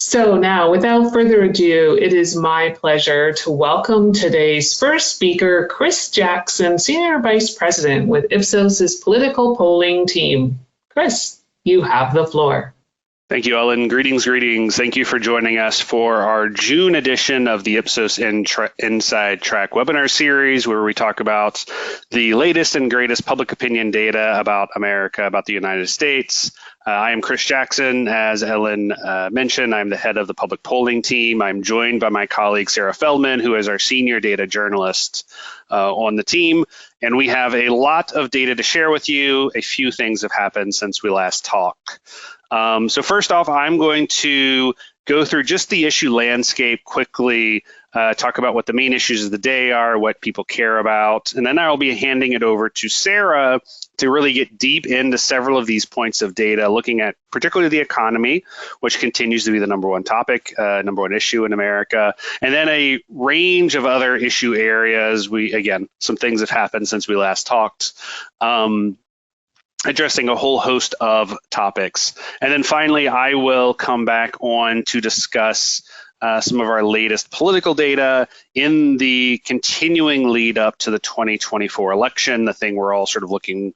So now, without further ado, it is my pleasure to welcome today's first speaker, Chris Jackson, Senior Vice President with Ipsos's political polling team. Chris, you have the floor. Thank you, Ellen. Greetings, greetings. Thank you for joining us for our June edition of the Ipsos Inside Track webinar series, where we talk about the latest and greatest public opinion data about America, about the United States. I am Chris Jackson. As Ellen mentioned, I'm the head of the public polling team. I'm joined by my colleague, Sarah Feldman, who is our senior data journalist on the team. And we have a lot of data to share with you. A few things have happened since we last talked. So first off, I'm going to go through just the issue landscape quickly, talk about what the main issues of the day are, what people care about, and then I'll be handing it over to Sarah to really get deep into several of these points of data, looking at particularly the economy, which continues to be the number one topic, number one issue in America, and then a range of other issue areas. Again, some things have happened since we last talked. Addressing a whole host of topics. And then finally, I will come back on to discuss some of our latest political data in the continuing lead up to the 2024 election, the thing we're all sort of looking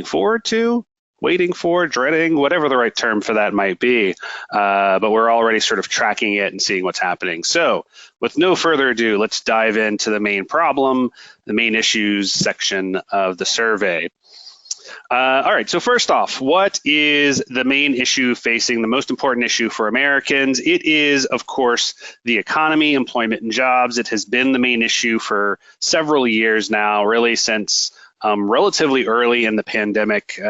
forward to, waiting for, dreading, whatever the right term for that might be. But we're already sort of tracking it and seeing what's happening. So with no further ado, let's dive into the main problem, the main issues section of the survey. All right, so first off, what is the main issue facing, the most important issue for Americans? It is, of course, the economy, employment, and jobs. It has been the main issue for several years now, really since relatively early in the pandemic.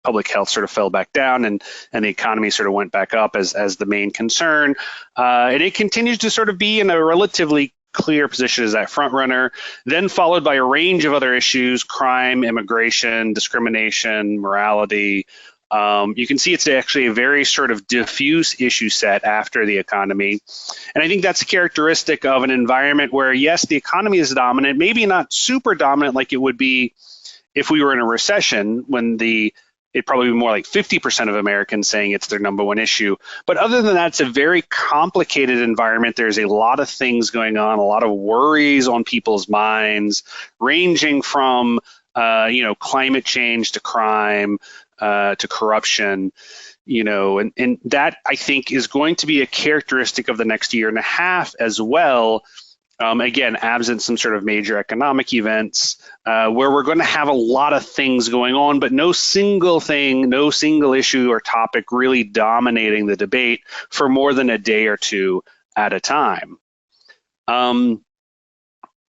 Public health sort of fell back down and the economy sort of went back up as the main concern. And it continues to sort of be in a relatively clear position as that front runner, then followed by a range of other issues: crime, immigration, discrimination, morality. You can see it's actually a very sort of diffuse issue set after the economy. And I think that's a characteristic of an environment where, yes, the economy is dominant, maybe not super dominant like it would be if we were in a recession, when it'd probably be more like 50% of Americans saying it's their number one issue. But other than that, it's a very complicated environment. There's a lot of things going on, a lot of worries on people's minds, ranging from climate change to crime to corruption. And that, I think, is going to be a characteristic of the next year and a half as well. Again, absent some sort of major economic events, where we're going to have a lot of things going on, but no single thing, no single issue or topic really dominating the debate for more than a day or two at a time.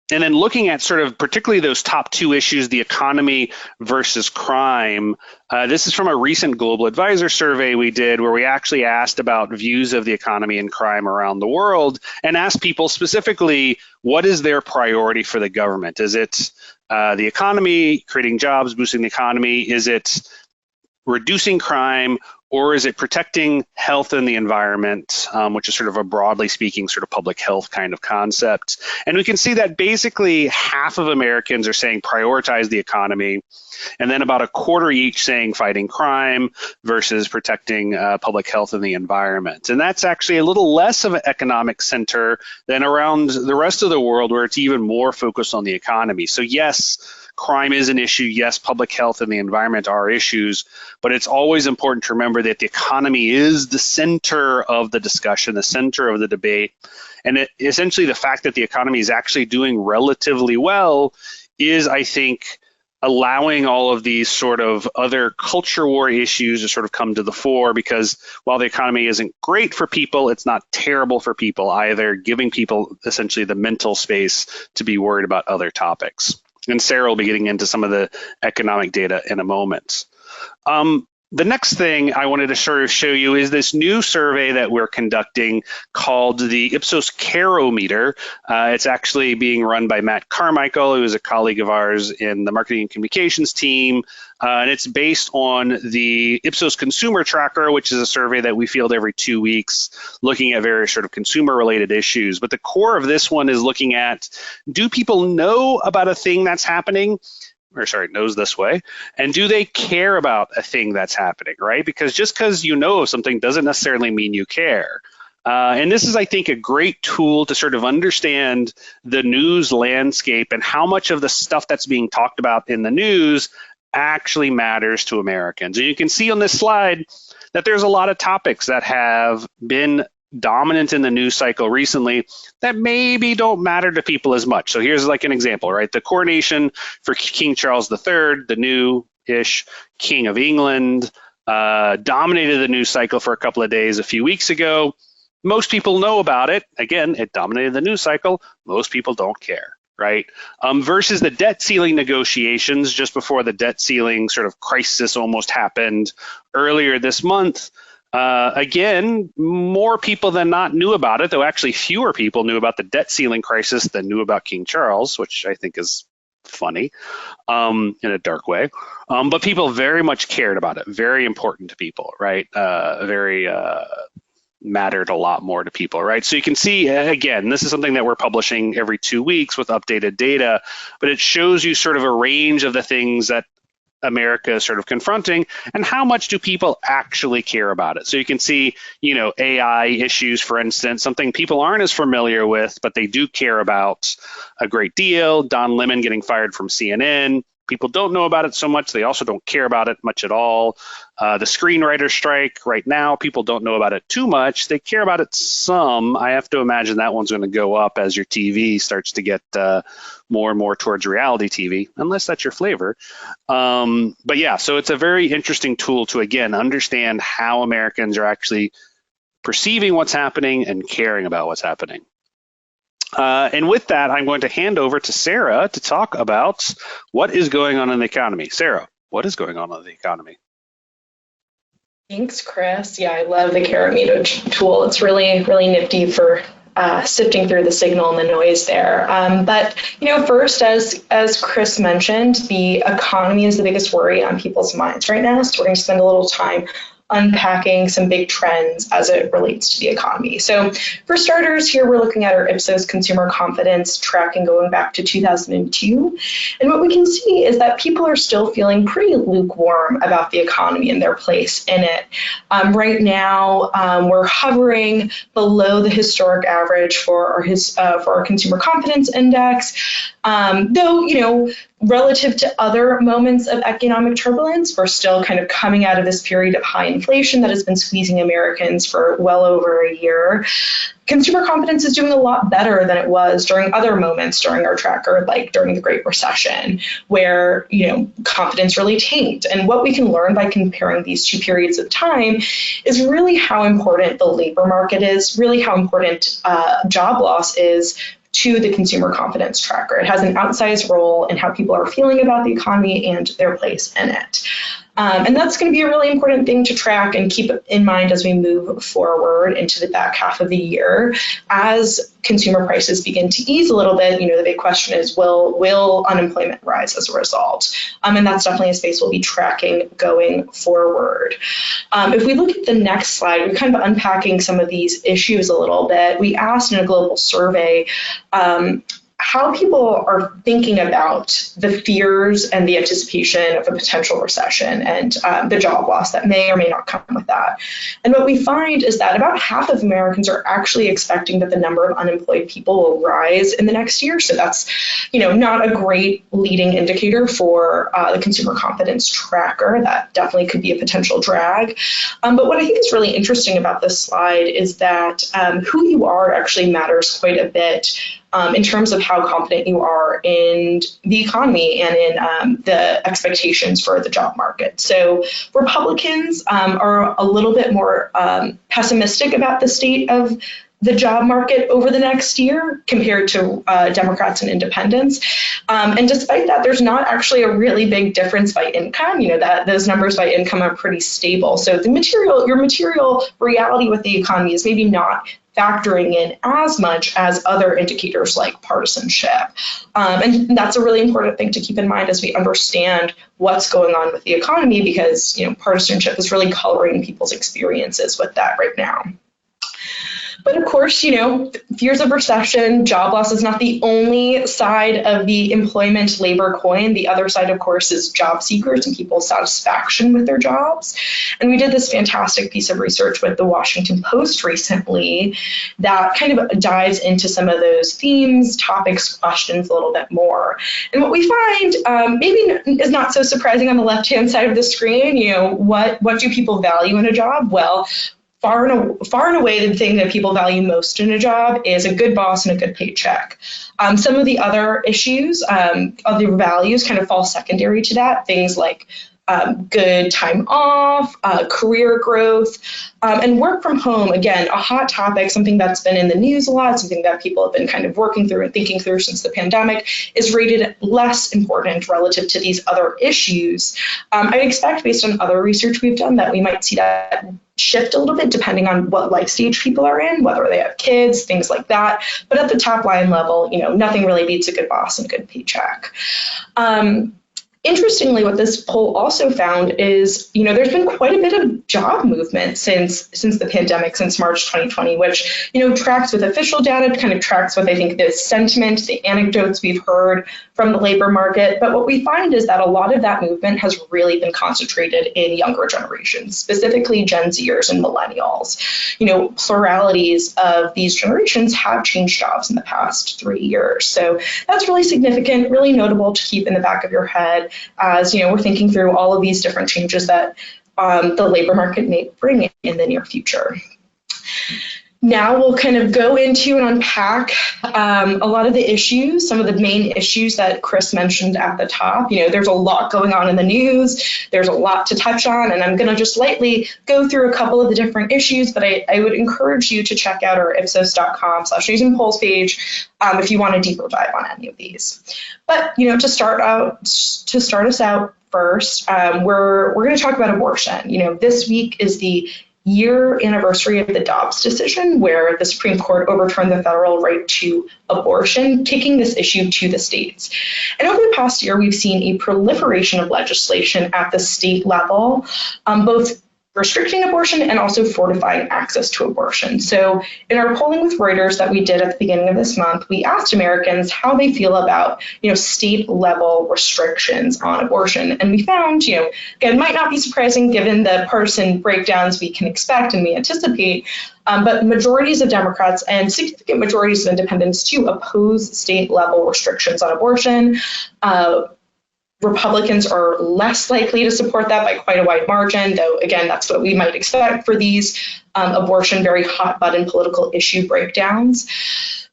And then looking at sort of particularly those top two issues, the economy versus crime, this is from a recent Global Advisor survey we did, where we actually asked about views of the economy and crime around the world and asked people specifically, what is their priority for the government? Is it the economy, creating jobs, boosting the economy? Is it reducing crime? Or is it protecting health and the environment, which is sort of a broadly speaking sort of public health kind of concept? And we can see that basically half of Americans are saying prioritize the economy, and then about a quarter each saying fighting crime versus protecting public health and the environment. And that's actually a little less of an economic center than around the rest of the world, where it's even more focused on the economy. So yes, crime is an issue. Yes, public health and the environment are issues, but it's always important to remember that the economy is the center of the discussion, the center of the debate. And essentially the fact that the economy is actually doing relatively well is, I think, allowing all of these sort of other culture war issues to sort of come to the fore, because while the economy isn't great for people, it's not terrible for people either, giving people essentially the mental space to be worried about other topics. And Sarah will be getting into some of the economic data in a moment. The next thing I wanted to sort of show you is this new survey that we're conducting called the Ipsos Carometer. It's actually being run by Matt Carmichael, who is a colleague of ours in the marketing and communications team. And it's based on the Ipsos Consumer Tracker, which is a survey that we field every 2 weeks, looking at various sort of consumer-related issues. But the core of this one is looking at, do people know about a thing that's happening? knows this way? And do they care about a thing that's happening, right? Because just because you know of something doesn't necessarily mean you care. And this is, I think, a great tool to sort of understand the news landscape and how much of the stuff that's being talked about in the news actually matters to Americans. And you can see on this slide that there's a lot of topics that have been dominant in the news cycle recently that maybe don't matter to people as much. So here's like an example, right? The coronation for King Charles III, the new-ish King of England, dominated the news cycle for a couple of days a few weeks ago. Most people know about it. Again, it dominated the news cycle. Most people don't care, right? Versus the debt ceiling negotiations just before the debt ceiling sort of crisis almost happened earlier this month. Again, more people than not knew about it, though actually fewer people knew about the debt ceiling crisis than knew about King Charles, which I think is funny in a dark way. But people very much cared about it. Very important to people, right? Very mattered a lot more to people, right? So you can see, again, this is something that we're publishing every 2 weeks with updated data, but it shows you sort of a range of the things that America is sort of confronting and how much do people actually care about it. So you can see, you know, AI issues, for instance, something people aren't as familiar with, but they do care about a great deal. Don Lemon getting fired from CNN. People don't know about it so much. They also don't care about it much at all. The screenwriter strike right now, people don't know about it too much. They care about it some. I have to imagine that one's going to go up as your TV starts to get more and more towards reality TV, unless that's your flavor. But yeah, so it's a very interesting tool to, again, understand how Americans are actually perceiving what's happening and caring about what's happening. And with that, I'm going to hand over to Sarah to talk about what is going on in the economy. Sarah, what is going on in the economy? Thanks, Chris. Yeah, I love the Carameter tool. It's really, really nifty for sifting through the signal and the noise there. But, you know, first, as Chris mentioned, the economy is the biggest worry on people's minds right now. So we're going to spend a little time unpacking some big trends as it relates to the economy. So for starters, here we're looking at our Ipsos consumer confidence tracking going back to 2002. And what we can see is that people are still feeling pretty lukewarm about the economy and their place in it. Right now, we're hovering below the historic average for our consumer confidence index. Though, you know, relative to other moments of economic turbulence, we're still kind of coming out of this period of high inflation that has been squeezing Americans for well over a year. Consumer confidence is doing a lot better than it was during other moments during our tracker, like during the Great Recession, where, you know, confidence really tanked. And what we can learn by comparing these two periods of time is really how important the labor market is, really how important job loss is to the consumer confidence tracker. It has an outsized role in how people are feeling about the economy and their place in it. And that's going to be a really important thing to track and keep in mind as we move forward into the back half of the year. As consumer prices begin to ease a little bit, you know, the big question is, will unemployment rise as a result? And that's definitely a space we'll be tracking going forward. If we look at the next slide, we're kind of unpacking some of these issues a little bit. We asked in a global survey how people are thinking about the fears and the anticipation of a potential recession and the job loss that may or may not come with that. And what we find is that about half of Americans are actually expecting that the number of unemployed people will rise in the next year. So that's, you know, not a great leading indicator for the consumer confidence tracker. That definitely could be a potential drag. But what I think is really interesting about this slide is that who you are actually matters quite a bit in terms of how confident you are in the economy and in the expectations for the job market. So Republicans are a little bit more pessimistic about the state of the job market over the next year compared to Democrats and independents. And despite that, there's not actually a really big difference by income. You know, that those numbers by income are pretty stable. So your material reality with the economy is maybe not factoring in as much as other indicators like partisanship. And that's a really important thing to keep in mind as we understand what's going on with the economy, because, you know, partisanship is really coloring people's experiences with that right now. But of course, fears of recession, job loss is not the only side of the employment labor coin. The other side, of course, is job seekers and people's satisfaction with their jobs. And we did this fantastic piece of research with the Washington Post recently that kind of dives into some of those themes, topics, questions a little bit more. And what we find maybe is not so surprising on the left-hand side of the screen. What do people value in a job? Well, far and away, the thing that people value most in a job is a good boss and a good paycheck. Some of the other issues, other values kind of fall secondary to that, things like good time off, career growth, and work from home. Again, a hot topic, something that's been in the news a lot, something that people have been kind of working through and thinking through since the pandemic, is rated less important relative to these other issues. I expect, based on other research we've done, that we might see that shift a little bit depending on what life stage people are in, whether they have kids, things like that. But at the top line level, nothing really beats a good boss and a good paycheck. Interestingly, what this poll also found is, there's been quite a bit of job movement since the pandemic, since March 2020, which, tracks with official data, kind of tracks with, I think, the sentiment, the anecdotes we've heard from the labor market. But what we find is that a lot of that movement has really been concentrated in younger generations, specifically Gen Zers and millennials. Pluralities of these generations have changed jobs in the past 3 years. So that's really significant, really notable to keep in the back of your head as we're thinking through all of these different changes that the labor market may bring in the near future. Now we'll kind of go into and unpack a lot of the issues, some of the main issues that Chris mentioned at the top. There's a lot going on in the news. There's a lot to touch on, and I'm going to just lightly go through a couple of the different issues, but I would encourage you to check out our ipsos.com/news and polls page if you want a deeper dive on any of these. But to start us out first, we're going to talk about abortion. This week is the year anniversary of the Dobbs decision, where the Supreme Court overturned the federal right to abortion, taking this issue to the states. And over the past year, we've seen a proliferation of legislation at the state level, both restricting abortion and also fortifying access to abortion. So in our polling with Reuters that we did at the beginning of this month, we asked Americans how they feel about, state level restrictions on abortion. And we found, again, might not be surprising given the partisan breakdowns we can expect and we anticipate, but majorities of Democrats and significant majorities of independents too oppose state level restrictions on abortion. Republicans are less likely to support that by quite a wide margin, though, again, that's what we might expect for these abortion, very hot button political issue breakdowns.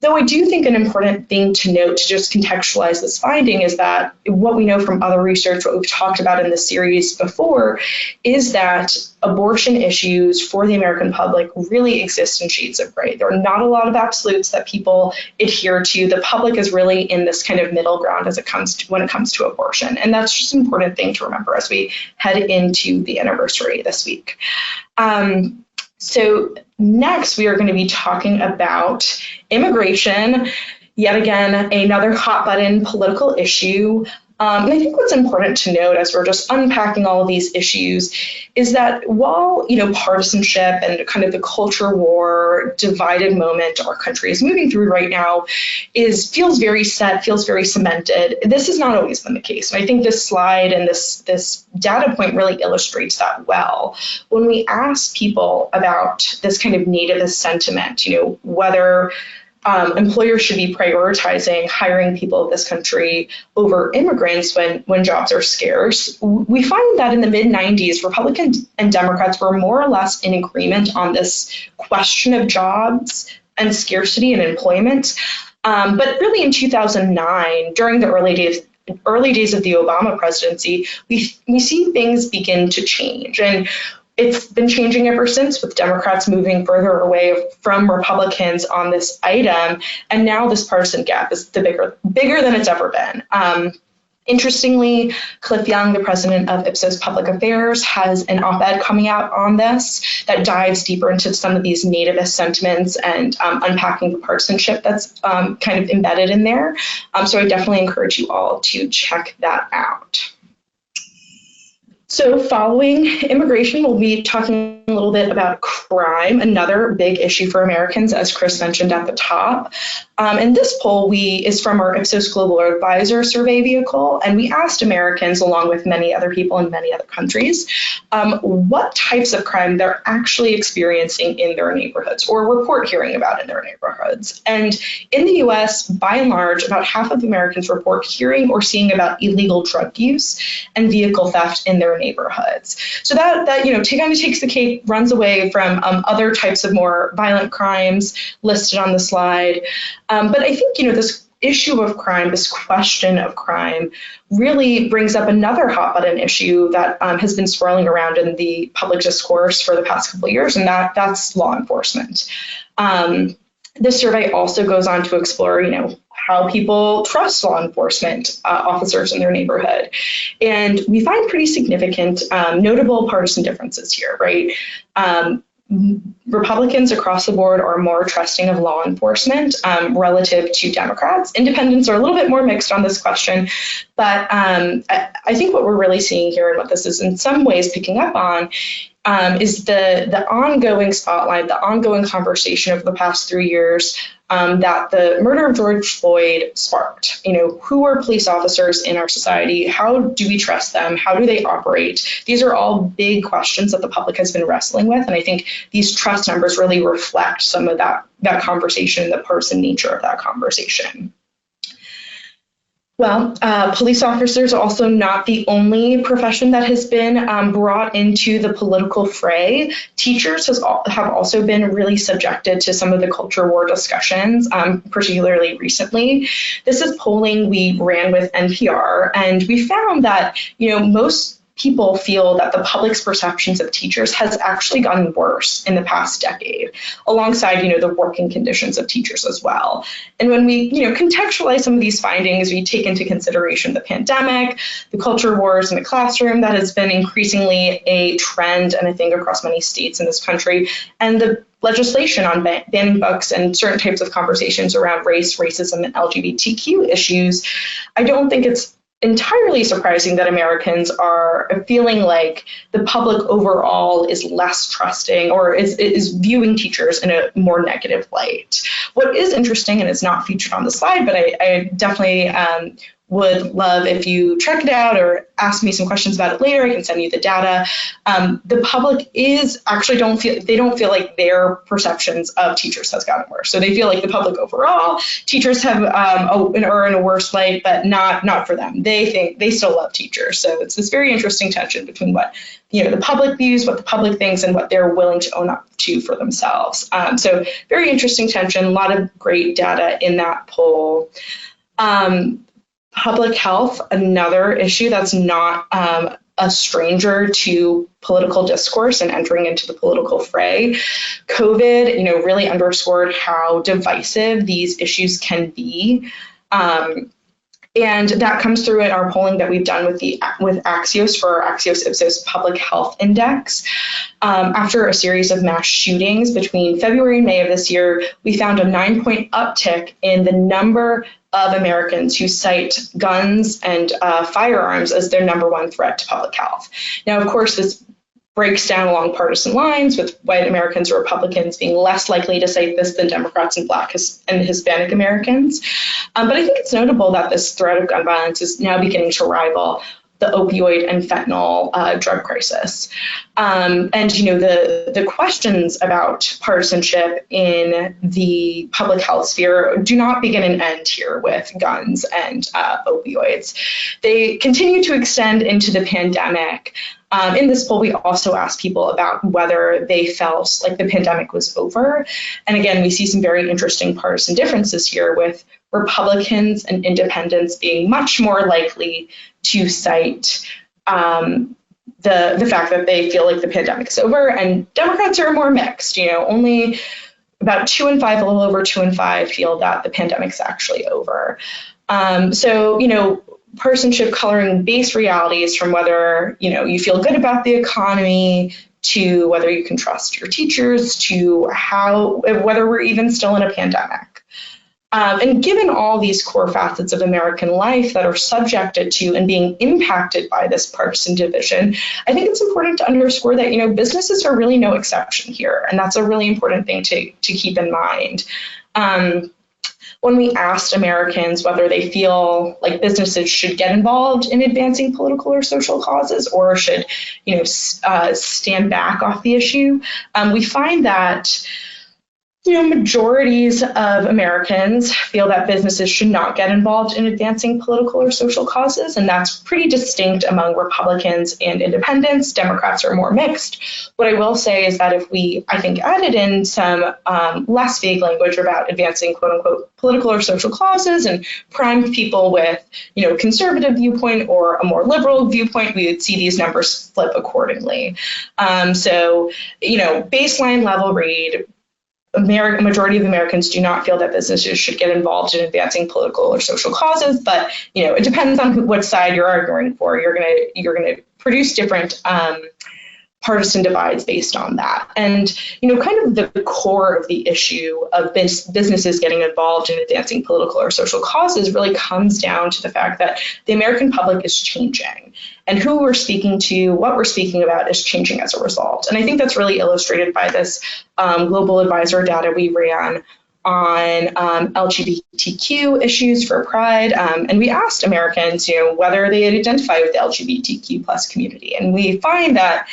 Though I do think an important thing to note to just contextualize this finding is that what we know from other research, what we've talked about in this series before, is that abortion issues for the American public really exist in shades of gray. There are not a lot of absolutes that people adhere to. The public is really in this kind of middle ground when it comes to abortion. And that's just an important thing to remember as we head into the anniversary this week. So next, we are going to be talking about immigration, yet again, another hot button political issue. And I think what's important to note as we're just unpacking all of these issues is that while, partisanship and kind of the culture war divided moment our country is moving through right now feels very set, feels very cemented, this has not always been the case. And I think this slide and this data point really illustrates that well. When we ask people about this kind of nativist sentiment, whether employers should be prioritizing hiring people of this country over immigrants when jobs are scarce, we find that in the mid-90s, Republicans and Democrats were more or less in agreement on this question of jobs and scarcity and employment. But really in 2009, during the early days of the Obama presidency, we see things begin to change. And it's been changing ever since, with Democrats moving further away from Republicans on this item. And now this partisan gap is bigger than it's ever been. Interestingly, Cliff Young, the president of Ipsos Public Affairs, has an op-ed coming out on this that dives deeper into some of these nativist sentiments and unpacking the partisanship that's kind of embedded in there. So I definitely encourage you all to check that out. So following immigration, we'll be talking a little bit about crime, another big issue for Americans, as Chris mentioned at the top. And this poll is from our Ipsos Global Advisor survey vehicle, and we asked Americans, along with many other people in many other countries, what types of crime they're actually experiencing in their neighborhoods or report hearing about in their neighborhoods. And in the US, by and large, about half of Americans report hearing or seeing about illegal drug use and vehicle theft in their neighborhoods. So that kind of takes the cake, runs away from other types of more violent crimes listed on the slide. But I think, this issue of crime, this question of crime, really brings up another hot button issue that has been swirling around in the public discourse for the past couple of years, and that's law enforcement. This survey also goes on to explore, how people trust law enforcement officers in their neighborhood. And we find pretty significant, notable partisan differences here, right? Republicans across the board are more trusting of law enforcement relative to Democrats. Independents are a little bit more mixed on this question, but I think what we're really seeing here and what this is in some ways picking up on is the ongoing spotlight, the ongoing conversation over the past 3 years that the murder of George Floyd sparked. Who are police officers in our society? How do we trust them? How do they operate? These are all big questions that the public has been wrestling with, and I think these trust numbers really reflect some of that conversation, the partisan nature of that conversation. Well, police officers are also not the only profession that has been brought into the political fray. Teachers have also been really subjected to some of the culture war discussions, particularly recently. This is polling we ran with NPR, and we found that, most people feel that the public's perceptions of teachers has actually gotten worse in the past decade, alongside, the working conditions of teachers as well. And when we, contextualize some of these findings, we take into consideration the pandemic, the culture wars in the classroom that has been increasingly a trend, and I think across many states in this country, and the legislation on banning books and certain types of conversations around race, racism, and LGBTQ issues. I don't think it's entirely surprising that Americans are feeling like the public overall is less trusting or is viewing teachers in a more negative light. What is interesting, and it's not featured on the slide, but I definitely would love if you check it out or ask me some questions about it later. I can send you the data. The public don't feel like their perceptions of teachers has gotten worse. So they feel like the public overall, teachers are in a worse light, but not for them. They think they still love teachers. So it's this very interesting tension between what the public views, what the public thinks, and what they're willing to own up to for themselves. So very interesting tension. A lot of great data in that poll. Public health, another issue that's not a stranger to political discourse and entering into the political fray. COVID, really underscored how divisive these issues can be. And that comes through in our polling that we've done with Axios for our Axios Ipsos Public Health Index. After a series of mass shootings between February and May of this year, we found a 9-point uptick in the number of Americans who cite guns and firearms as their number one threat to public health. Now, of course, this breaks down along partisan lines, with white Americans or Republicans being less likely to cite this than Democrats and Black and Hispanic Americans. But I think it's notable that this threat of gun violence is now beginning to rival the opioid and fentanyl drug crisis. And the questions about partisanship in the public health sphere do not begin and end here with guns and opioids. They continue to extend into the pandemic. In this poll, we also asked people about whether they felt like the pandemic was over. And again, we see some very interesting partisan differences here, with Republicans and independents being much more likely to cite the fact that they feel like the pandemic is over, and Democrats are more mixed. Only about 2 in 5, a little over 2 in 5, feel that the pandemic's actually over. Partisanship coloring base realities from whether you feel good about the economy, to whether you can trust your teachers, to whether we're even still in a pandemic. And given all these core facets of American life that are subjected to and being impacted by this partisan division, I think it's important to underscore that, businesses are really no exception here. And that's a really important thing to keep in mind. When we asked Americans whether they feel like businesses should get involved in advancing political or social causes or should, stand back off the issue, we find that majorities of Americans feel that businesses should not get involved in advancing political or social causes, and that's pretty distinct among Republicans and independents. Democrats are more mixed. What I will say is that if we, I think, added in some less vague language about advancing quote-unquote political or social causes and primed people with, conservative viewpoint or a more liberal viewpoint, we would see these numbers flip accordingly. Baseline level read, majority of Americans do not feel that businesses should get involved in advancing political or social causes, but it depends on what side you're arguing for. You're gonna produce different partisan divides based on that. And kind of the core of the issue of businesses getting involved in advancing political or social causes really comes down to the fact that the American public is changing. And who we're speaking to, what we're speaking about is changing as a result. And I think that's really illustrated by this global advisor data we ran on LGBTQ issues for Pride. And we asked Americans, whether they had identified with the LGBTQ plus community. And we find that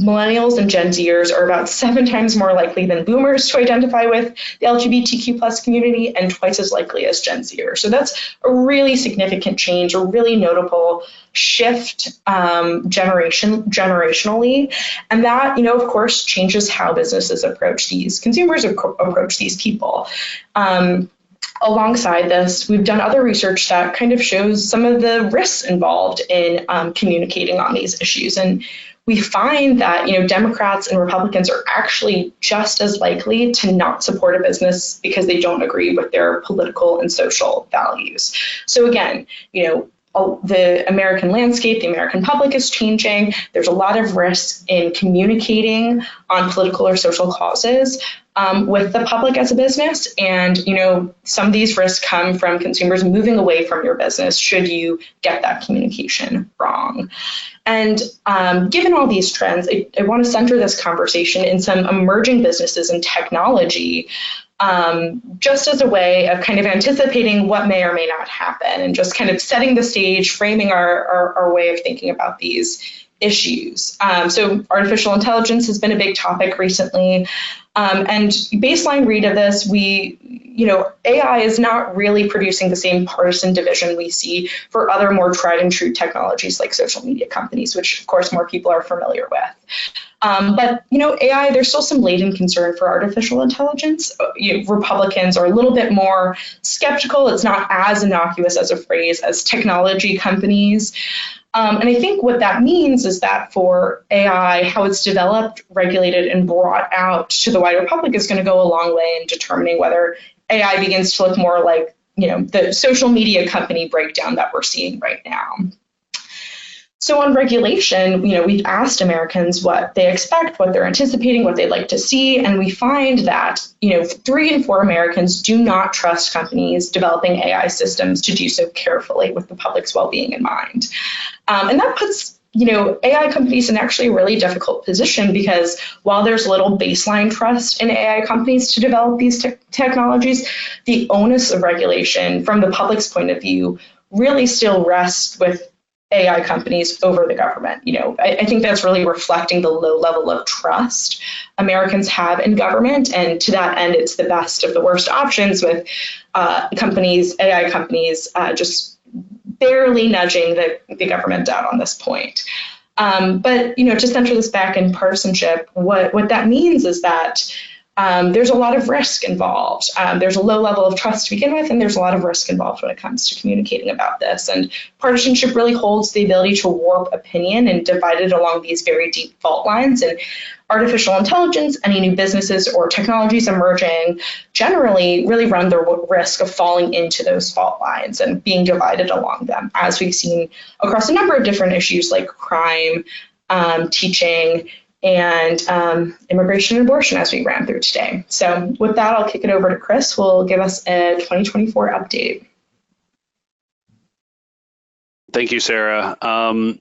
millennials and Gen Zers are about 7 times more likely than boomers to identify with the LGBTQ plus community and twice as likely as Gen Zers. So that's a really significant change, a really notable shift generationally. And that, of course, changes how businesses approach these consumers, approach these people. Alongside this, we've done other research that kind of shows some of the risks involved in communicating on these issues. And we find that, Democrats and Republicans are actually just as likely to not support a business because they don't agree with their political and social values. So again, the American landscape, the American public is changing. There's a lot of risk in communicating on political or social causes with the public as a business. And, some of these risks come from consumers moving away from your business should you get that communication wrong. And given all these trends, I want to center this conversation in some emerging businesses and technology, just as a way of kind of anticipating what may or may not happen and just kind of setting the stage, framing our way of thinking about these issues. So artificial intelligence has been a big topic recently. And baseline read of this, AI is not really producing the same partisan division we see for other more tried and true technologies like social media companies, which of course more people are familiar with. But AI, there's still some latent concern for artificial intelligence. Republicans are a little bit more skeptical. It's not as innocuous as a phrase as technology companies. And I think what that means is that for AI, how it's developed, regulated, and brought out to the wider public is going to go a long way in determining whether AI begins to look more like, the social media company breakdown that we're seeing right now. So on regulation, we've asked Americans what they expect, what they're anticipating, what they'd like to see, and we find that, 3 in 4 Americans do not trust companies developing AI systems to do so carefully with the public's well-being in mind. And that puts AI companies in actually a really difficult position because while there's little baseline trust in AI companies to develop these technologies, the onus of regulation from the public's point of view really still rests with AI companies over the government. I think that's really reflecting the low level of trust Americans have in government. And to that end, it's the best of the worst options with AI companies just barely nudging the government down on this point. But to center this back in partisanship, what that means is that there's a lot of risk involved. There's a low level of trust to begin with, and there's a lot of risk involved when it comes to communicating about this. And partisanship really holds the ability to warp opinion and divide it along these very deep fault lines. And artificial intelligence, any new businesses or technologies emerging generally really run the risk of falling into those fault lines and being divided along them, as we've seen across a number of different issues like crime, teaching, and immigration and abortion as we ran through today. So with that, I'll kick it over to Chris, who will give us a 2024 update. Thank you, Sarah.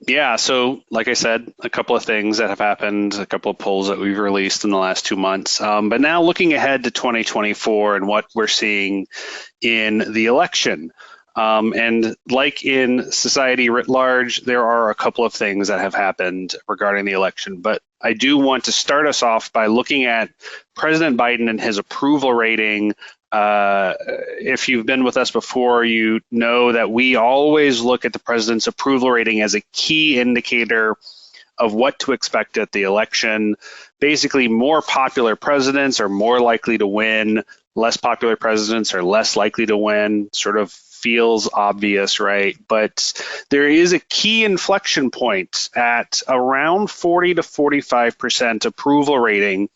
Yeah, so like I said, a couple of things that have happened, a couple of polls that we've released in the last 2 months. But now looking ahead to 2024 and what we're seeing in the election. And like in society writ large, there are a couple of things that have happened regarding the election. But I do want to start us off by looking at President Biden and his approval rating. If you've been with us before, you know that we always look at the president's approval rating as a key indicator of what to expect at the election. Basically, more popular presidents are more likely to win, less popular presidents are less likely to win, sort of feels obvious, right? But there is a key inflection point at around 40 to 45% approval rating,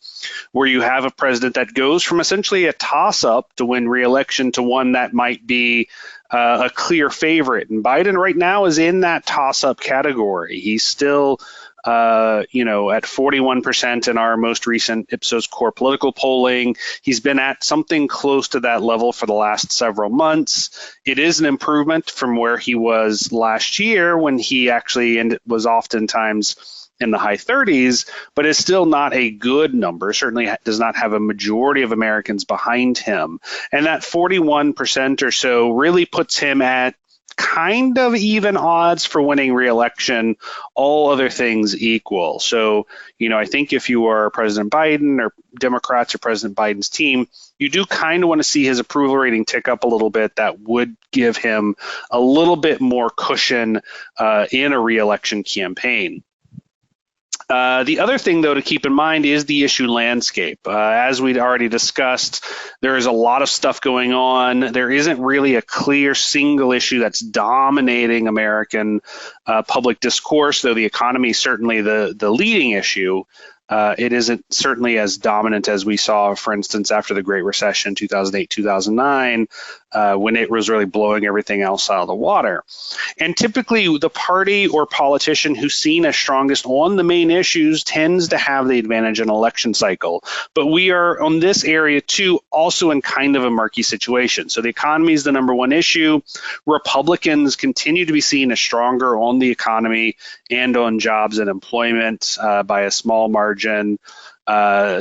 where you have a president that goes from essentially a toss-up to win re-election to one that might be a clear favorite. And Biden right now is in that toss-up category. He's still at 41% in our most recent Ipsos core political polling. He's been at something close to that level for the last several months. It is an improvement from where he was last year, when he actually was oftentimes in the high 30s, but it's still not a good number. Certainly does not have a majority of Americans behind him. And that 41% or so really puts him at kind of even odds for winning re-election, all other things equal. So, I think if you are President Biden or Democrats or President Biden's team, you do kind of want to see his approval rating tick up a little bit. That would give him a little bit more cushion in a re-election campaign. The other thing, though, to keep in mind is the issue landscape. As we'd already discussed, there is a lot of stuff going on. There isn't really a clear single issue that's dominating American public discourse, though the economy is certainly the leading issue. It isn't certainly as dominant as we saw, for instance, after the Great Recession, 2008, 2009, when it was really blowing everything else out of the water. And typically the party or politician who's seen as strongest on the main issues tends to have the advantage in an election cycle. But we are on this area too also in kind of a murky situation. So the economy is the number one issue. Republicans continue to be seen as stronger on the economy and on jobs and employment by a small margin,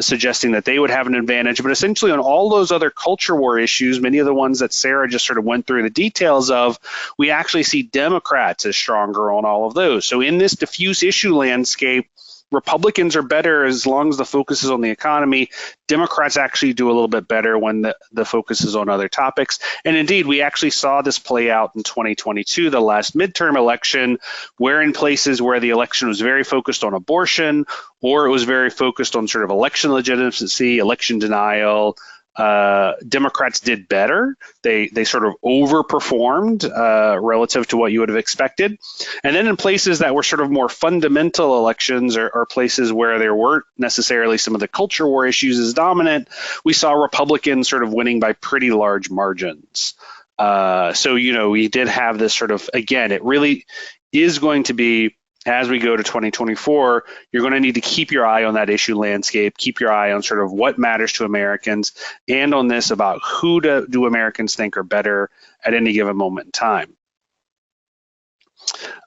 suggesting that they would have an advantage. But essentially on all those other culture war issues, many of the ones that Sarah just sort of went through the details of, we actually see Democrats as stronger on all of those. So in this diffuse issue landscape, Republicans are better as long as the focus is on the economy. Democrats actually do a little bit better when the focus is on other topics. And indeed, we actually saw this play out in 2022, the last midterm election, where in places where the election was very focused on abortion, or it was very focused on sort of election legitimacy, election denial, Democrats did better. They sort of overperformed relative to what you would have expected. And then in places that were sort of more fundamental elections, or places where there weren't necessarily some of the culture war issues as dominant, we saw Republicans sort of winning by pretty large margins. So, we did have this sort of, again, it really is going to be, as we go to 2024, you're going to need to keep your eye on that issue landscape, keep your eye on sort of what matters to Americans, and on this about who do Americans think are better at any given moment in time.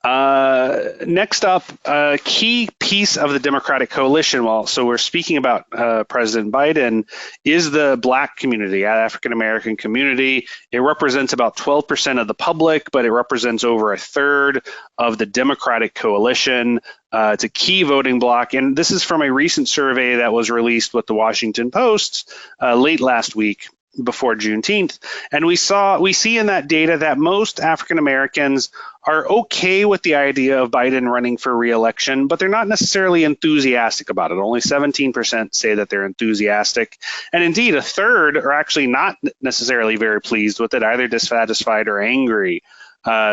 Next up, a key piece of the Democratic coalition, so we're speaking about President Biden, is the Black community, African-American community. It represents about 12% of the public, but it represents over a third of the Democratic coalition. It's a key voting bloc, and this is from a recent survey that was released with the Washington Post late last week, before Juneteenth. And we see in that data that most African Americans are okay with the idea of Biden running for re-election, but they're not necessarily enthusiastic about it. Only 17% say that they're enthusiastic. And indeed, a third are actually not necessarily very pleased with it, either dissatisfied or angry,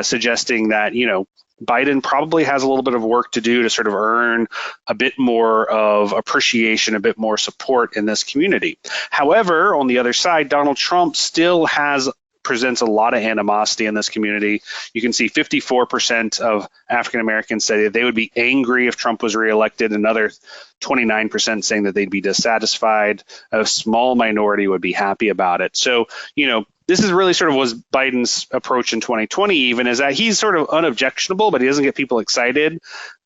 suggesting that, Biden probably has a little bit of work to do to sort of earn a bit more of appreciation, a bit more support in this community. However, on the other side, Donald Trump still has presents a lot of animosity in this community. You can see 54% of African Americans say that they would be angry if Trump was reelected, another 29% saying that they'd be dissatisfied. A small minority would be happy about it. So, this is really sort of was Biden's approach in 2020 even, is that he's sort of unobjectionable, but he doesn't get people excited.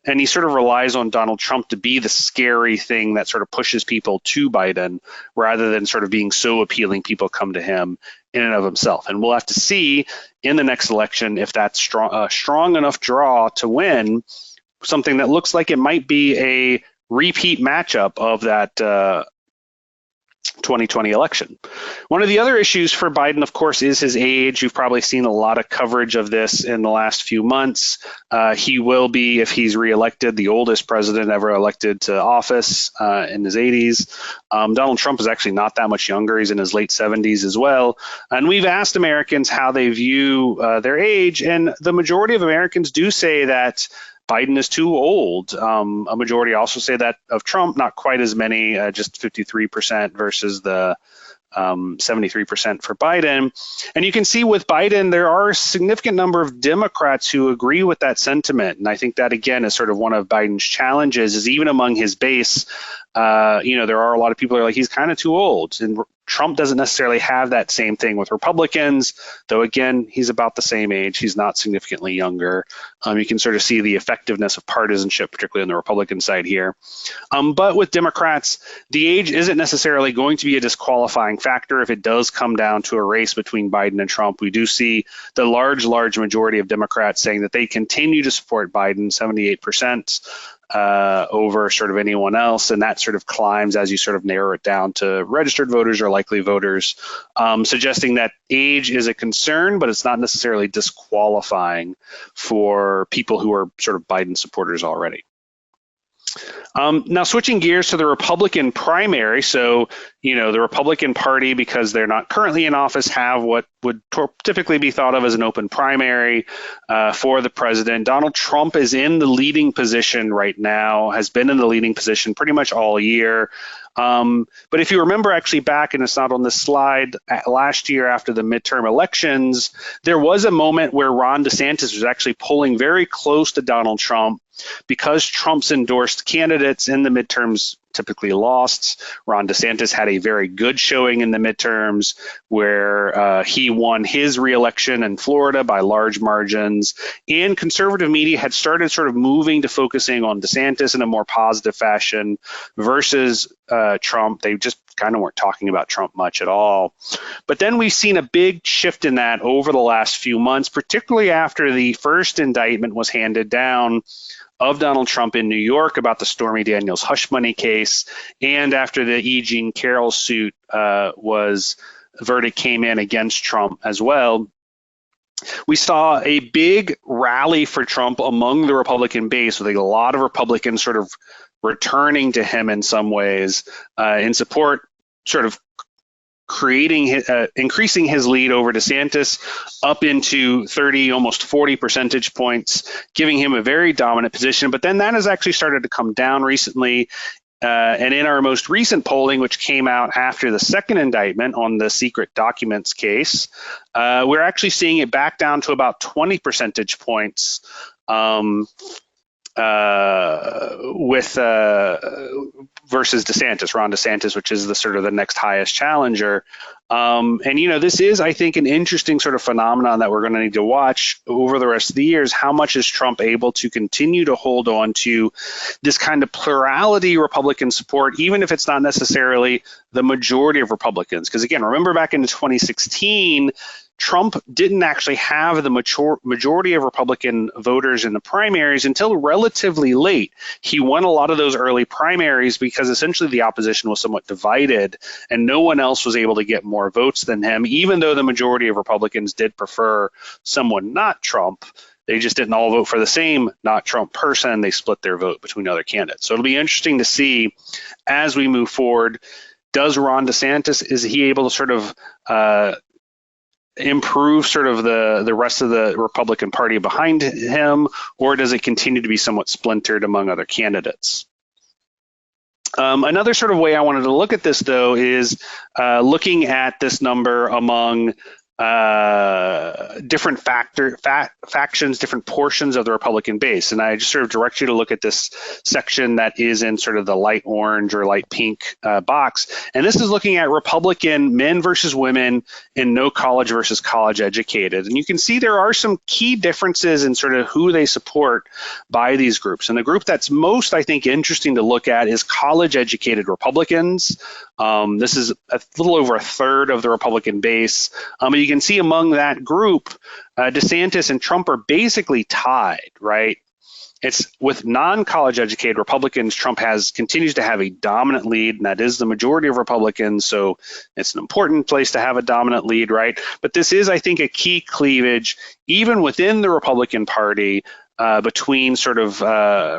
And he sort of relies on Donald Trump to be the scary thing that sort of pushes people to Biden rather than sort of being so appealing people come to him in and of himself. And we'll have to see in the next election if that's strong enough draw to win something that looks like it might be a repeat matchup of that 2020 election. One of the other issues for Biden, of course, is his age. You've probably seen a lot of coverage of this in the last few months. He will be, if he's reelected, the oldest president ever elected to office in his 80s. Donald Trump is actually not that much younger. He's in his late 70s as well. And we've asked Americans how they view their age, and the majority of Americans do say that Biden is too old. A majority also say that of Trump, not quite as many, just 53% versus the 73% for Biden. And you can see with Biden, there are a significant number of Democrats who agree with that sentiment. And I think that, again, is sort of one of Biden's challenges, is even among his base, there are a lot of people who are like, he's kind of too old. And Trump doesn't necessarily have that same thing with Republicans, though, again, he's about the same age. He's not significantly younger. You can sort of see the effectiveness of partisanship, particularly on the Republican side here. But with Democrats, the age isn't necessarily going to be a disqualifying factor if it does come down to a race between Biden and Trump. We do see the large majority of Democrats saying that they continue to support Biden, 78%. Over sort of anyone else, and that sort of climbs as you sort of narrow it down to registered voters or likely voters, suggesting that age is a concern, but it's not necessarily disqualifying for people who are sort of Biden supporters already. Now, switching gears to the Republican primary. So, the Republican Party, because they're not currently in office, have what would typically be thought of as an open primary for the president. Donald Trump is in the leading position right now, has been in the leading position pretty much all year. But if you remember actually back, and it's not on this slide, last year after the midterm elections, there was a moment where Ron DeSantis was actually pulling very close to Donald Trump. Because Trump's endorsed candidates in the midterms typically lost, Ron DeSantis had a very good showing in the midterms where he won his reelection in Florida by large margins. And conservative media had started sort of moving to focusing on DeSantis in a more positive fashion versus Trump. They just kind of weren't talking about Trump much at all. But then we've seen a big shift in that over the last few months, particularly after the first indictment was handed down of Donald Trump in New York about the Stormy Daniels hush money case, and after the E. Jean Carroll suit verdict came in against Trump as well. We saw a big rally for Trump among the Republican base, with a lot of Republicans sort of returning to him in some ways in support, sort of increasing his lead over DeSantis up into 30, almost 40 percentage points, giving him a very dominant position. But then that has actually started to come down recently. And in our most recent polling, which came out after the second indictment on the secret documents case, we're actually seeing it back down to about 20 percentage points versus DeSantis, Ron DeSantis, which is the sort of the next highest challenger. And, this is, I think, an interesting sort of phenomenon that we're going to need to watch over the rest of the years. How much is Trump able to continue to hold on to this kind of plurality Republican support, even if it's not necessarily the majority of Republicans? Because, again, remember back in 2016, Trump didn't actually have the majority of Republican voters in the primaries until relatively late. He won a lot of those early primaries because essentially the opposition was somewhat divided and no one else was able to get more votes than him, even though the majority of Republicans did prefer someone not Trump. They just didn't all vote for the same not Trump person. They split their vote between other candidates. So it'll be interesting to see as we move forward. Does Ron DeSantis, is he able to sort of improve sort of the rest of the Republican Party behind him, or does it continue to be somewhat splintered among other candidates? Another sort of way I wanted to look at this, though, is looking at this number among different factions, different portions of the Republican base. And I just sort of direct you to look at this section that is in sort of the light orange or light pink box. And this is looking at Republican men versus women and no college versus college educated. And you can see there are some key differences in sort of who they support by these groups. And the group that's most, I think, interesting to look at is college educated Republicans. This is a little over a third of the Republican base. And you can see among that group, DeSantis and Trump are basically tied, right? It's with non-college educated Republicans, Trump continues to have a dominant lead, and that is the majority of Republicans, so it's an important place to have a dominant lead, right? But this is, I think, a key cleavage, even within the Republican Party, between sort of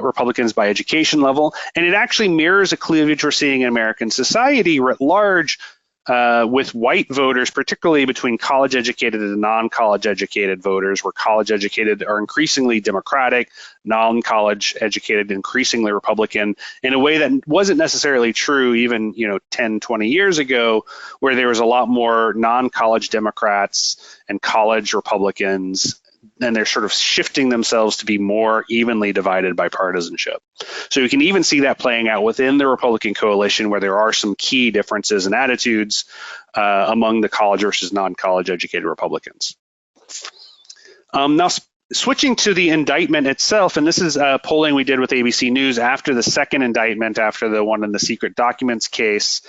Republicans by education level, and it actually mirrors a cleavage we're seeing in American society writ large, with white voters, particularly between college educated and non-college educated voters, where college educated are increasingly Democratic, non-college educated increasingly Republican, in a way that wasn't necessarily true even 10, 20 years ago, where there was a lot more non-college Democrats and college Republicans, and they're sort of shifting themselves to be more evenly divided by partisanship. So you can even see that playing out within the Republican coalition, where there are some key differences in attitudes among the college versus non-college educated Republicans. Now, switching to the indictment itself, and this is polling we did with ABC News after the second indictment, after the one in the secret documents case,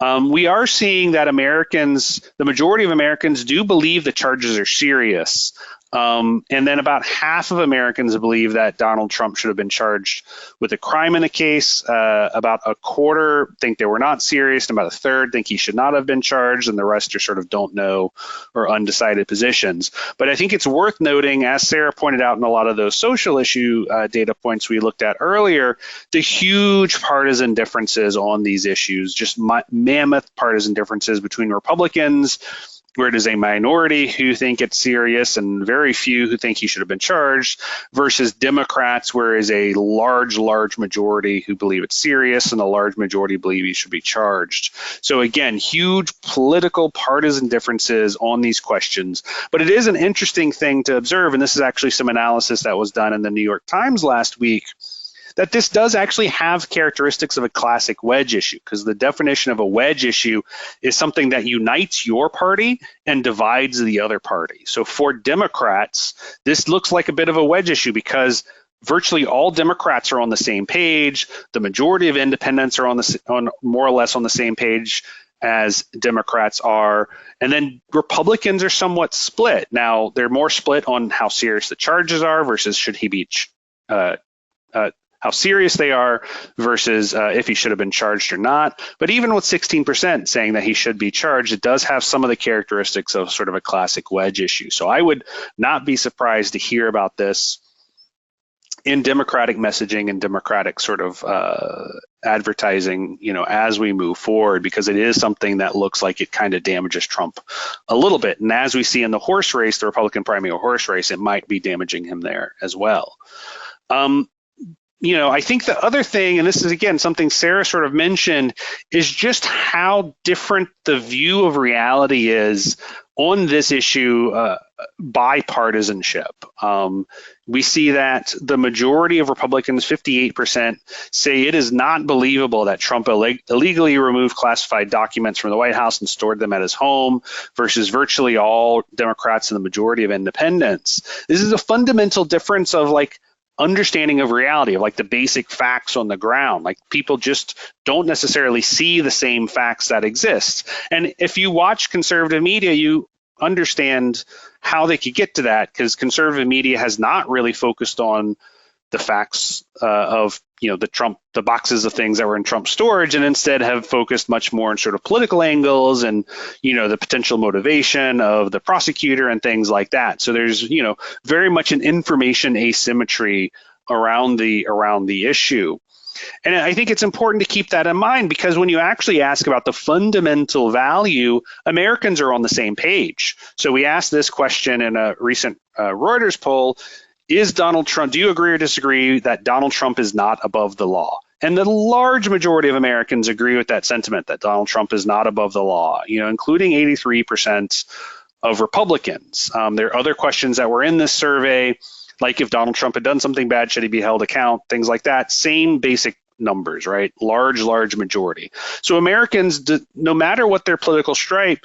we are seeing that the majority of Americans do believe the charges are serious. And then about half of Americans believe that Donald Trump should have been charged with a crime in the case. About a quarter think they were not serious, and about a third think he should not have been charged, and the rest are sort of don't know or undecided positions. But I think it's worth noting, as Sarah pointed out in a lot of those social issue data points we looked at earlier, the huge partisan differences on these issues, just mammoth partisan differences between Republicans, where it is a minority who think it's serious and very few who think he should have been charged, versus Democrats, where it is a large majority who believe it's serious and a large majority believe he should be charged. So again, huge political partisan differences on these questions. But it is an interesting thing to observe, and this is actually some analysis that was done in the New York Times last week, that this does actually have characteristics of a classic wedge issue, because the definition of a wedge issue is something that unites your party and divides the other party. So for Democrats, this looks like a bit of a wedge issue because virtually all Democrats are on the same page. The majority of independents are on more or less on the same page as Democrats are. And then Republicans are somewhat split. Now, they're more split on how serious the charges are versus should he be how serious they are versus if he should have been charged or not. But even with 16% saying that he should be charged, it does have some of the characteristics of sort of a classic wedge issue. So I would not be surprised to hear about this in Democratic messaging and Democratic sort of advertising, as we move forward, because it is something that looks like it kind of damages Trump a little bit. And as we see in the horse race, the Republican primary horse race, it might be damaging him there as well. I think the other thing, and this is again something Sarah sort of mentioned, is just how different the view of reality is on this issue by partisanship. We see that the majority of Republicans, 58%, say it is not believable that Trump illegally removed classified documents from the White House and stored them at his home, versus virtually all Democrats and the majority of independents. This is a fundamental difference of understanding of reality, of the basic facts on the ground. People just don't necessarily see the same facts that exist. And if you watch conservative media, you understand how they could get to that, because conservative media has not really focused on the facts of the boxes of things that were in Trump's storage, and instead have focused much more on sort of political angles and the potential motivation of the prosecutor and things like that. So there's very much an information asymmetry around the issue. And I think it's important to keep that in mind, because when you actually ask about the fundamental value, Americans are on the same page. So we asked this question in a recent Reuters poll: do you agree or disagree that Donald Trump is not above the law? And the large majority of Americans agree with that sentiment, that Donald Trump is not above the law, including 83% of Republicans. There are other questions that were in this survey, like if Donald Trump had done something bad, should he be held account, things like that. Same basic numbers, right? Large majority. So Americans, no matter what their political stripe,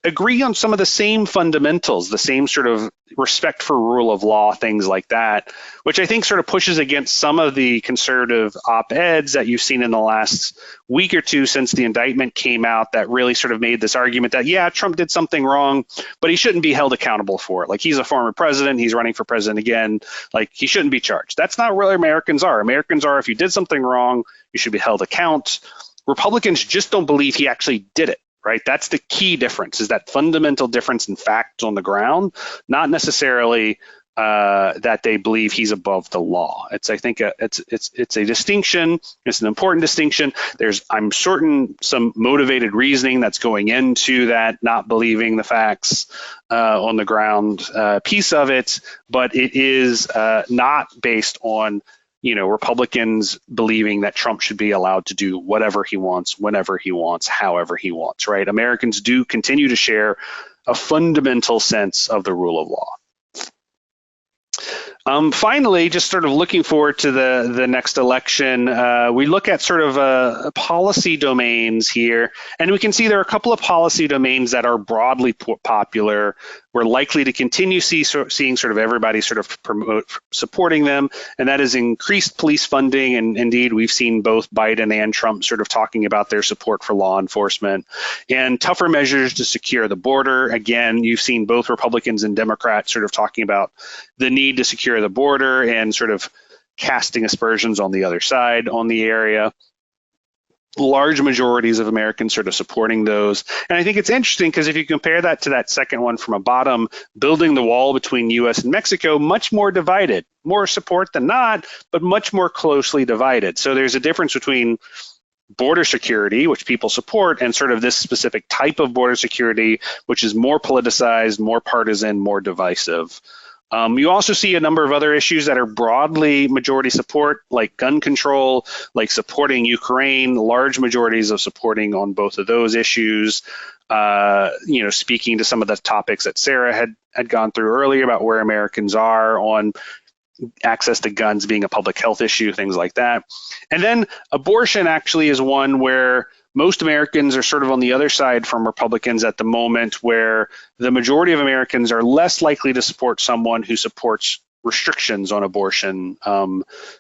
agree on some of the same fundamentals, the same sort of respect for rule of law, things like that, which I think sort of pushes against some of the conservative op-eds that you've seen in the last week or two since the indictment came out that really sort of made this argument that, yeah, Trump did something wrong, but he shouldn't be held accountable for it. Like, he's a former president, he's running for president again, like, he shouldn't be charged. That's not where Americans are. Americans are, if you did something wrong, you should be held account. Republicans just don't believe he actually did it. Right, that's the key difference, is that fundamental difference in facts on the ground, not necessarily that they believe he's above the law. I think it's a distinction. It's an important distinction. There's, I'm certain, some motivated reasoning that's going into that not believing the facts on the ground piece of it, but it is not based on Republicans believing that Trump should be allowed to do whatever he wants, whenever he wants, however he wants, right? Americans do continue to share a fundamental sense of the rule of law. Finally, just sort of looking forward to the next election, we look at sort of policy domains here, and we can see there are a couple of policy domains that are broadly popular. We're likely to continue seeing sort of everybody sort of supporting them, and that is increased police funding. And indeed, we've seen both Biden and Trump sort of talking about their support for law enforcement, and tougher measures to secure the border. Again, you've seen both Republicans and Democrats sort of talking about the need to secure the border and sort of casting aspersions on the other side on the area. Large majorities of Americans sort of supporting those. And I think it's interesting because if you compare that to that second one from a bottom, building the wall between US and Mexico, much more divided, more support than not, but much more closely divided. So there's a difference between border security, which people support, and sort of this specific type of border security, which is more politicized, more partisan, more divisive. You also see a number of other issues that are broadly majority support, like gun control, like supporting Ukraine, large majorities of supporting on both of those issues. Speaking to some of the topics that Sarah had gone through earlier about where Americans are on access to guns being a public health issue, things like that. And then abortion actually is one where most Americans are sort of on the other side from Republicans at the moment, where the majority of Americans are less likely to support someone who supports restrictions on abortion,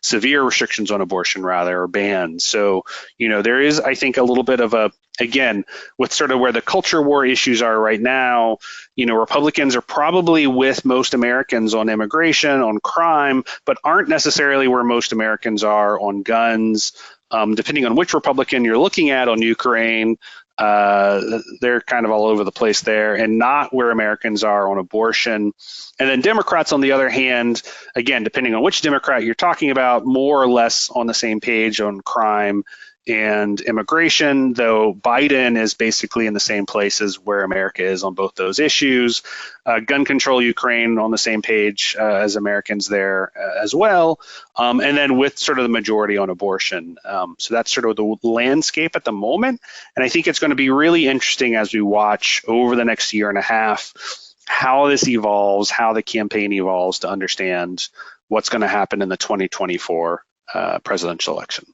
severe restrictions on abortion rather, or bans. So, there is, I think, a little bit of a, again, with sort of where the culture war issues are right now, Republicans are probably with most Americans on immigration, on crime, but aren't necessarily where most Americans are on guns. Depending on which Republican you're looking at on Ukraine, they're kind of all over the place there, and not where Americans are on abortion. And then Democrats, on the other hand, again, depending on which Democrat you're talking about, more or less on the same page on crime and immigration, though Biden is basically in the same place as where America is on both those issues. Gun control, Ukraine on the same page as Americans there as well. And then with sort of the majority on abortion. So that's sort of the landscape at the moment. And I think it's going to be really interesting as we watch over the next year and a half how this evolves, how the campaign evolves to understand what's going to happen in the 2024 presidential election.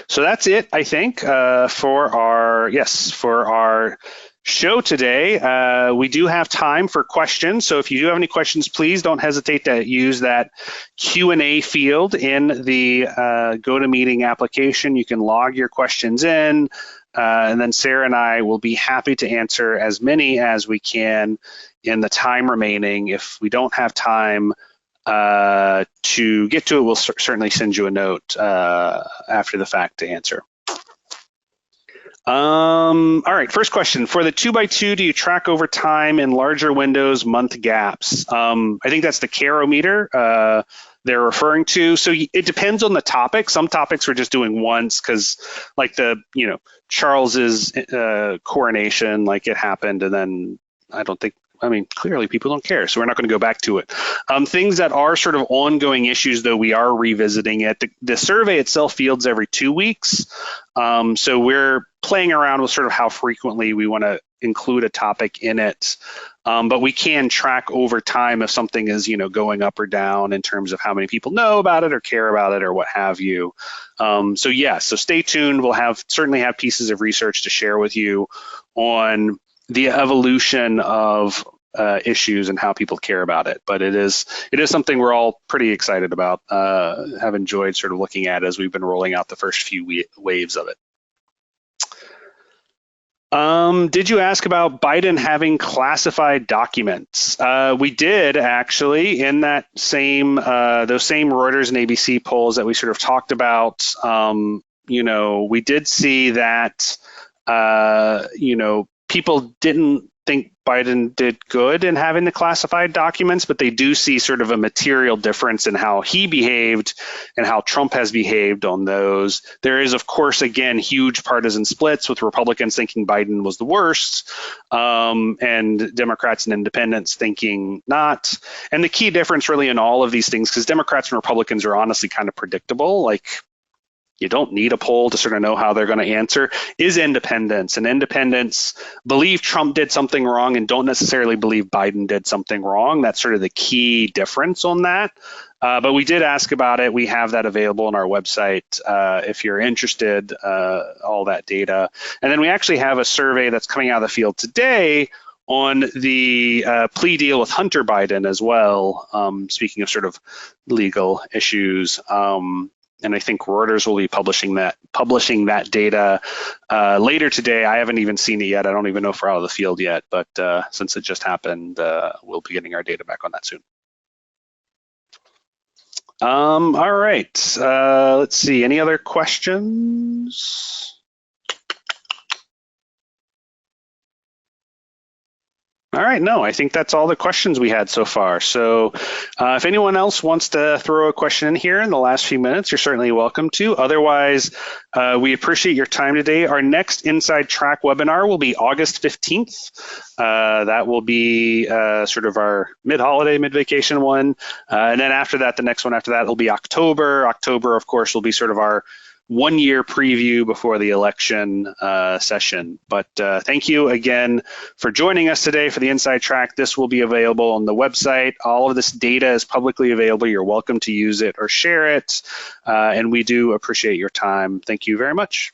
So that's it, I think, for our show today. We do have time for questions, so if you do have any questions, please don't hesitate to use that Q&A field in the GoToMeeting application. You can log your questions in, and then Sarah and I will be happy to answer as many as we can in the time remaining. If we don't have time to get to it, we'll certainly send you a note after the fact to answer. All right, first question. For the 2x2, do you track over time in larger windows, month gaps? I think that's the Carometer they're referring to. So it depends on the topic. Some topics we're just doing once because, like Charles's coronation, like it happened, and then clearly people don't care, so we're not going to go back to it. Things that are sort of ongoing issues, though, we are revisiting it. The survey itself fields every 2 weeks, so we're playing around with sort of how frequently we want to include a topic in it. But we can track over time if something is, going up or down in terms of how many people know about it or care about it or what have you. So stay tuned. We'll certainly have pieces of research to share with you on the evolution of issues and how people care about it. But it is something we're all pretty excited about, have enjoyed sort of looking at as we've been rolling out the first few waves of it. Did you ask about Biden having classified documents? We did actually, in that those same Reuters and ABC polls that we sort of talked about. We did see that people didn't think Biden did good in having the classified documents, but they do see sort of a material difference in how he behaved and how Trump has behaved on those. There is, of course, again, huge partisan splits with Republicans thinking Biden was the worst, and Democrats and independents thinking not. And the key difference really in all of these things, because Democrats and Republicans are honestly kind of predictable, like you don't need a poll to sort of know how they're going to answer, is independents. And independents believe Trump did something wrong and don't necessarily believe Biden did something wrong. That's sort of the key difference on that. But we did ask about it. We have that available on our website if you're interested, all that data. And then we actually have a survey that's coming out of the field today on the plea deal with Hunter Biden as well, speaking of sort of legal issues. And I think Reuters will be publishing that data later today. I haven't even seen it yet. I don't even know if we're out of the field yet, but since it just happened, we'll be getting our data back on that soon. All right, let's see, any other questions? All right, no, I think that's all the questions we had so far. So if anyone else wants to throw a question in here in the last few minutes, you're certainly welcome to. Otherwise, we appreciate your time today. Our next Inside Track webinar will be August 15th. That will be sort of our mid-holiday, mid-vacation one. And then after that, the next one after that will be October. October, of course, will be sort of our one-year preview before the election session. But thank you again for joining us today for the Inside Track. This will be available on the website. All of this data is publicly available. You're welcome to use it or share it. And we do appreciate your time. Thank you very much.